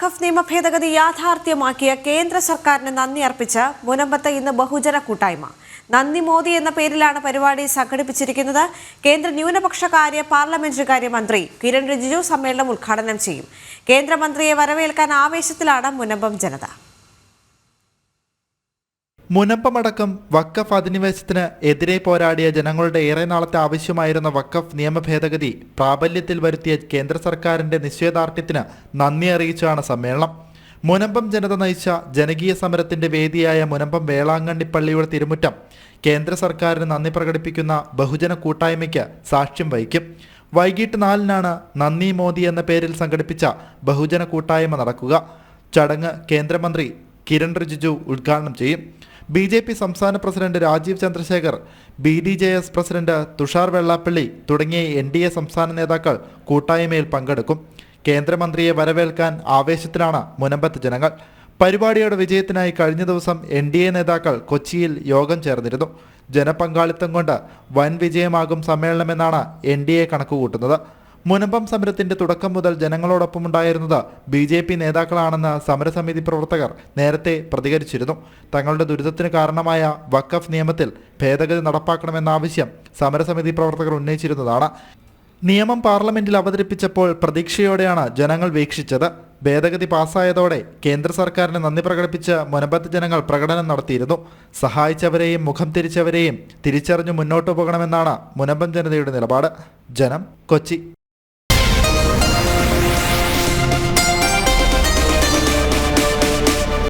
വഖഫ് നിയമ ഭേദഗതി യാഥാർത്ഥ്യമാക്കിയ കേന്ദ്ര സർക്കാരിന് നന്ദി അർപ്പിച്ച് മുനമ്പത്ത് ഇന്ന് ബഹുജന കൂട്ടായ്മ. നന്ദി മോദി എന്ന പേരിലാണ് പരിപാടി സംഘടിപ്പിച്ചിരിക്കുന്നത്. കേന്ദ്ര ന്യൂനപക്ഷകാര്യ പാർലമെന്ററി കാര്യ മന്ത്രി കിരൺ റിജിജു സമ്മേളനം ഉദ്ഘാടനം ചെയ്യും. കേന്ദ്രമന്ത്രിയെ വരവേൽക്കാൻ ആവേശത്തിലാണ് മുനമ്പം ജനത. മുനമ്പമടക്കം വഖഫ് അധിനിവേശത്തിന് എതിരെ പോരാടിയ ജനങ്ങളുടെ ഏറെ നാളത്തെ ആവശ്യമായിരുന്ന വഖഫ് നിയമ ഭേദഗതി പ്രാബല്യത്തിൽ വരുത്തിയ കേന്ദ്ര സർക്കാരിന്റെ നിശ്ചയദാർഢ്യത്തിന് നന്ദി അറിയിച്ചാണ് സമ്മേളനം. മുനമ്പം ജനത നയിച്ച ജനകീയ സമരത്തിന്റെ വേദിയായ മുനമ്പം വേളാങ്കണ്ണി പള്ളിയുടെ തിരുമുറ്റം കേന്ദ്ര സർക്കാരിന് നന്ദി പ്രകടിപ്പിക്കുന്ന ബഹുജന കൂട്ടായ്മയ്ക്ക് സാക്ഷ്യം വഹിക്കും. വൈകിട്ട് 4-നാണ് നന്ദി മോദി എന്ന പേരിൽ സംഘടിപ്പിച്ച ബഹുജന കൂട്ടായ്മ നടക്കുക. ചടങ്ങ് കേന്ദ്രമന്ത്രി കിരൺ റിജിജു ഉദ്ഘാടനം ചെയ്യും. BJP സംസ്ഥാന president Rajeev Chandrasekhar, BDJS president Thushar Vellappally തുടങ്ങിയ NDA സംസ്ഥാന നേതാക്കൾ കൂട്ടായ്മയിൽ പങ്കെടുക്കും. കേന്ദ്രമന്ത്രിയെ വരവേൽക്കാൻ ആവേശത്തിലാണ് മുനമ്പത്ത് ജനങ്ങൾ. പരിപാടിയുടെ വിജയത്തിനായി കഴിഞ്ഞ ദിവസം NDA നേതാക്കൾ കൊച്ചിയിൽ യോഗം ചേർന്നിരുന്നു. ജനപങ്കാളിത്തം കൊണ്ട് വൻ വിജയമാകും സമ്മേളനമെന്നാണ് NDA കണക്കുകൂട്ടുന്നത്. മുനമ്പം സമരത്തിന്റെ തുടക്കം മുതൽ ജനങ്ങളോടൊപ്പമുണ്ടായിരുന്നത് BJP നേതാക്കളാണെന്ന് സമരസമിതി പ്രവർത്തകർ നേരത്തെ പ്രതികരിച്ചിരുന്നു. തങ്ങളുടെ ദുരിതത്തിന് കാരണമായ വഖഫ് നിയമത്തിൽ ഭേദഗതി നടപ്പാക്കണമെന്ന ആവശ്യം സമരസമിതി പ്രവർത്തകർ ഉന്നയിച്ചിരുന്നതാണ്. നിയമം പാർലമെന്റിൽ അവതരിപ്പിച്ചപ്പോൾ പ്രതീക്ഷയോടെയാണ് ജനങ്ങൾ വീക്ഷിച്ചത്. ഭേദഗതി പാസ്സായതോടെ കേന്ദ്ര സർക്കാരിന് നന്ദി പ്രകടിപ്പിച്ച് മുനമ്പത്ത് ജനങ്ങൾ പ്രകടനം നടത്തിയിരുന്നു. സഹായിച്ചവരെയും മുഖം തിരിച്ചവരെയും തിരിച്ചറിഞ്ഞു മുന്നോട്ടു പോകണമെന്നാണ് മുനമ്പം ജനതയുടെ നിലപാട്. ജനം, കൊച്ചി.